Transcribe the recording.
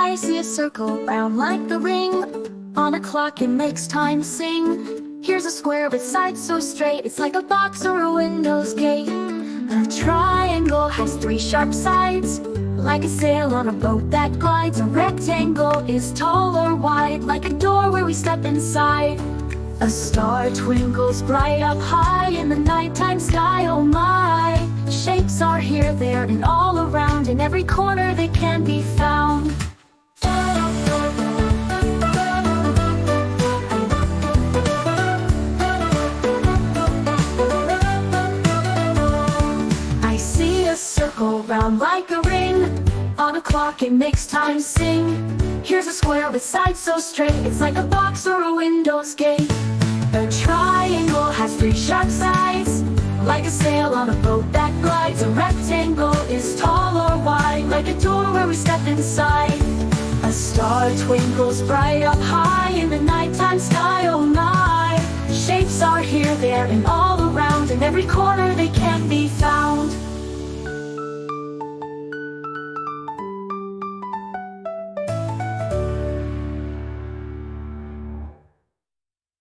I see a circle round like the ring. On a clock it makes time sing. Here's a square with sides so straight, it's like a box or a window's gate. A triangle has three sharp sides, like a sail on a boat that glides. A rectangle is tall or wide, like a door where we step inside. A star twinkles bright up high in the nighttime sky, oh my. Shapes are here, there, and all around. In every corner they can be found. I see a circle round like a ring. On a clock it makes time sing. Here's a square with sides so straight, it's like a box or a window's gate. A triangle has three sharp sides, like a sail on a boat that glides. A rectangle is tall or wide, like a door where we step inside. A star twinkles bright up high in the nighttime sky, oh my. Shapes are here, there, and all around. In every corner they can